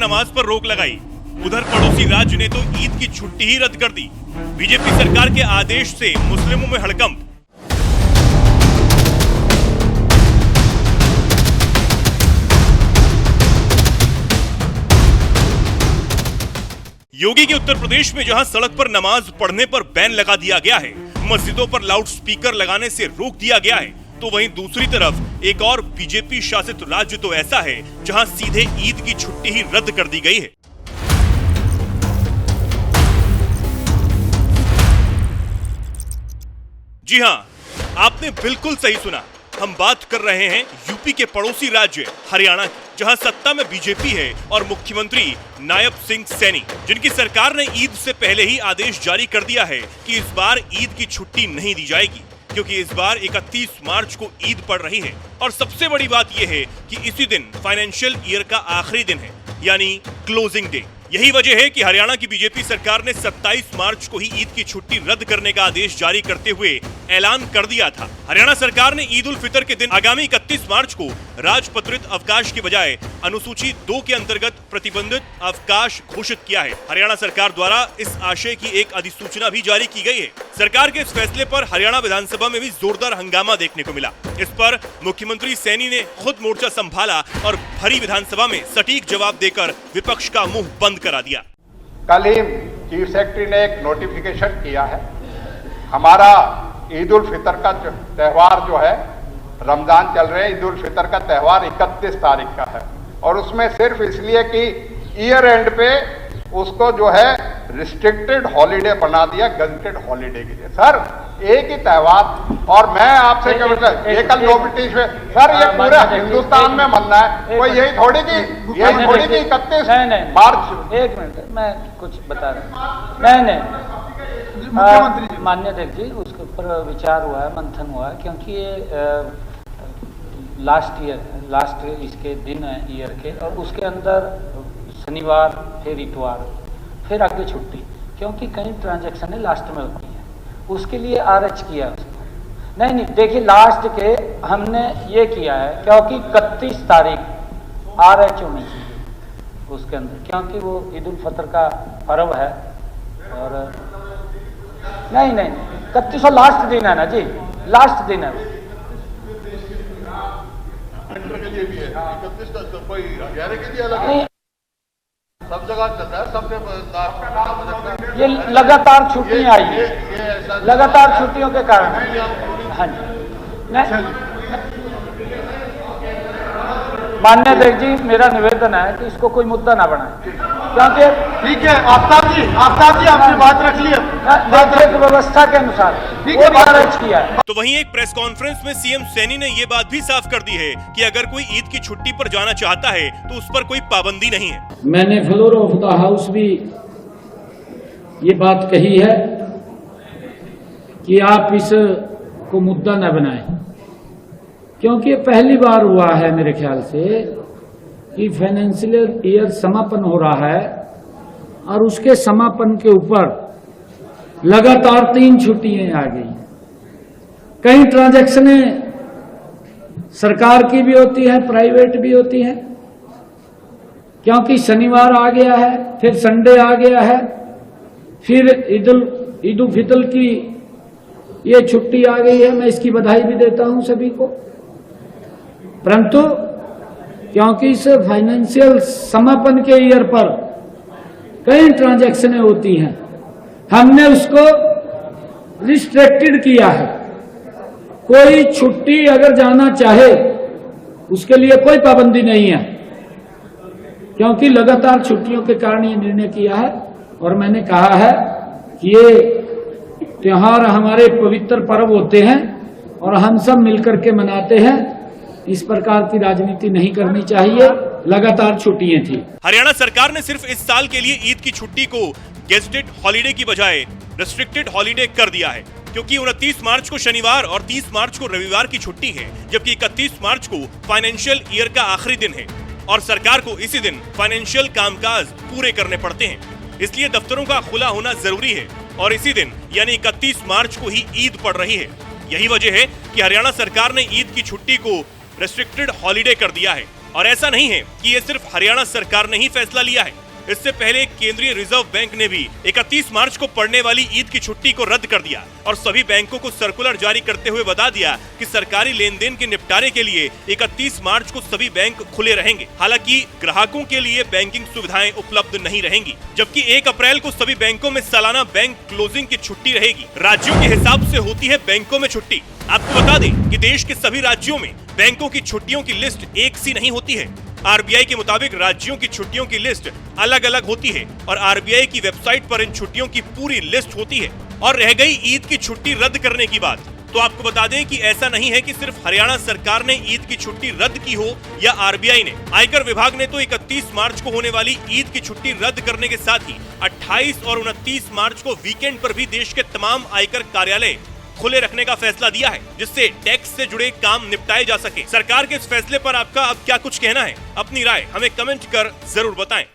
नमाज पर रोक लगाई। उधर पड़ोसी राज्य ने तो ईद की छुट्टी ही रद्द कर दी। बीजेपी सरकार के आदेश से मुस्लिमों में हड़कंप। योगी के उत्तर प्रदेश में जहां सड़क पर नमाज पढ़ने पर बैन लगा दिया गया है, मस्जिदों पर लाउड स्पीकर लगाने से रोक दिया गया है, तो वहीं दूसरी तरफ एक और बीजेपी शासित राज्य तो ऐसा है जहां सीधे ईद की छुट्टी ही रद्द कर दी गई है। जी हां, आपने बिल्कुल सही सुना। हम बात कर रहे हैं यूपी के पड़ोसी राज्य हरियाणा की, जहां सत्ता में बीजेपी है और मुख्यमंत्री नायब सिंह सैनी, जिनकी सरकार ने ईद से पहले ही आदेश जारी कर दिया है कि इस बार ईद की छुट्टी नहीं दी जाएगी, क्योंकि इस बार 31 मार्च को ईद पड़ रही है। और सबसे बड़ी बात यह है कि इसी दिन फाइनेंशियल ईयर का आखिरी दिन है, यानी क्लोजिंग डे। यही वजह है कि हरियाणा की बीजेपी सरकार ने 27 मार्च को ही ईद की छुट्टी रद्द करने का आदेश जारी करते हुए ऐलान कर दिया था। हरियाणा सरकार ने ईद उल फितर के दिन आगामी 31 मार्च को राजपत्रित अवकाश के बजाय अनुसूची 2 के अंतर्गत प्रतिबंधित अवकाश घोषित किया है। हरियाणा सरकार द्वारा इस आशय की एक अधिसूचना भी जारी की गई है। सरकार के इस फैसले पर हरियाणा विधानसभा में भी जोरदार हंगामा देखने को मिला। इस पर मुख्यमंत्री सैनी ने खुद मोर्चा संभाला और भरी विधानसभा में सटीक जवाब देकर विपक्ष का मुंह बंद करा दिया। कल ही चीफ सेक्रेटरी ने एक नोटिफिकेशन किया है। हमारा ईद उल फितर का त्यौहार जो है, रमजान चल रहे हैं, ईद उल फितर का त्यौहार 31 तारीख का है, और उसमें सिर्फ इसलिए कि ईयर एंड पे उसको जो है रिस्ट्रिक्टेड हॉलीडे बना दिया, गजटेड हॉलीडे के लिए। सर एक ही त्यौहार, और मैं आपसे क्या मतलब ये कल नोटिफिकेशन सर ये पूरा हिंदुस्तान में मनना है, कोई यही थोड़ी कि 31 मार्च। एक मिनट, मैं कुछ बता रहा हूँ। नहीं मान्य अध्यक्ष जी, उसके ऊपर विचार हुआ है, मंथन हुआ है, क्योंकि ये लास्ट इसके दिन है ईयर के, और उसके अंदर शनिवार फिर इतवार फिर आगे छुट्टी, क्योंकि कई ट्रांजैक्शन लास्ट में होती है, उसके लिए आरएच किया उसको। नहीं देखिए, लास्ट के हमने ये किया है क्योंकि 31 तारीख आरएच होनी चाहिए उसके अंदर, क्योंकि वो ईद उल फितर का पर्व है। और नहीं 31 लास्ट दिन है ना जी, लास्ट दिन है वो। नहीं, सब जगह चलता है, सबने ये लगातार छुट्टियां आई है, लगातार छुट्टियों के कारण। हाँ जी, मान्य अध्यक्ष जी, मेरा निवेदन है कि इसको कोई मुद्दा ना बनाए, क्योंकि ठीक है। आफ्ताब जी आपने बात रख लिया, व्यवस्था के अनुसार किया है। तो वहीं एक प्रेस कॉन्फ्रेंस में सीएम सैनी ने ये बात भी साफ कर दी है कि अगर कोई ईद की छुट्टी पर जाना चाहता है तो उस पर कोई पाबंदी नहीं है। मैंने फ्लोर ऑफ द हाउस भी ये बात कही है कि आप इस को मुद्दा न बनाएं, क्योंकि ये पहली बार हुआ है मेरे ख्याल से कि फाइनेंशियल ईयर समापन हो रहा है और उसके समापन के ऊपर लगातार 3 छुट्टियां आ गई। कई ट्रांजैक्शनें सरकार की भी होती है, प्राइवेट भी होती है, क्योंकि शनिवार आ गया है, फिर संडे आ गया है, फिर ईद उल फितर की ये छुट्टी आ गई है। मैं इसकी बधाई भी देता हूं सभी को, परंतु क्योंकि इस फाइनेंशियल समापन के ईयर पर कई ट्रांजैक्शनें होती हैं, हमने उसको रिस्ट्रिक्टेड किया है। कोई छुट्टी अगर जाना चाहे उसके लिए कोई पाबंदी नहीं है, क्योंकि लगातार छुट्टियों के कारण ये निर्णय किया है। और मैंने कहा है कि ये त्योहार हमारे पवित्र पर्व होते हैं और हम सब मिलकर के मनाते हैं, इस प्रकार की राजनीति नहीं करनी चाहिए। लगातार छुट्टियां थी। हरियाणा सरकार ने सिर्फ इस साल के लिए ईद की छुट्टी को गेजेटेड हॉलीडे की बजाय रिस्ट्रिक्टेड हॉलीडे कर दिया है, क्योंकि 29 मार्च को शनिवार और 30 मार्च को रविवार की छुट्टी है, जबकि 31 मार्च को फाइनेंशियल ईयर का आखिरी दिन है और सरकार को इसी दिन फाइनेंशियल कामकाज पूरे करने पड़ते हैं। इसलिए दफ्तरों का खुला होना जरूरी है और इसी दिन यानी 31 मार्च को ही ईद पड़ रही है। यही वजह है कि हरियाणा सरकार ने ईद की छुट्टी को रेस्ट्रिक्टेड हॉलीडे कर दिया है। और ऐसा नहीं है कि ये सिर्फ हरियाणा सरकार ने ही फैसला लिया है। इससे पहले केंद्रीय रिजर्व बैंक ने भी 31 मार्च को पड़ने वाली ईद की छुट्टी को रद्द कर दिया और सभी बैंकों को सर्कुलर जारी करते हुए बता दिया कि सरकारी लेन देन के निपटारे के लिए 31 मार्च को सभी बैंक खुले रहेंगे। हालांकि ग्राहकों के लिए बैंकिंग सुविधाएं उपलब्ध नहीं रहेंगी, जबकि 1 अप्रैल को सभी बैंकों में सालाना बैंक क्लोजिंग की छुट्टी रहेगी। राज्यों के हिसाब से होती है बैंकों में छुट्टी। आपको बता दें कि देश के सभी राज्यों में बैंकों की छुट्टियों की लिस्ट एक सी नहीं होती है। आरबीआई के मुताबिक राज्यों की छुट्टियों की लिस्ट अलग अलग होती है और आरबीआई की वेबसाइट पर इन छुट्टियों की पूरी लिस्ट होती है। और रह गई ईद की छुट्टी रद्द करने की बात, तो आपको बता दें कि ऐसा नहीं है कि सिर्फ हरियाणा सरकार ने ईद की छुट्टी रद्द की हो या आरबीआई ने। आयकर विभाग ने तो 31 मार्च को होने वाली ईद की छुट्टी रद्द करने के साथ ही 28 और 29 मार्च को वीकेंड पर भी देश के तमाम आयकर कार्यालय खुले रखने का फैसला दिया है, जिससे टैक्स से जुड़े काम निपटाए जा सके। सरकार के इस फैसले पर आपका अब क्या कुछ कहना है? अपनी राय हमें कमेंट कर जरूर बताएं।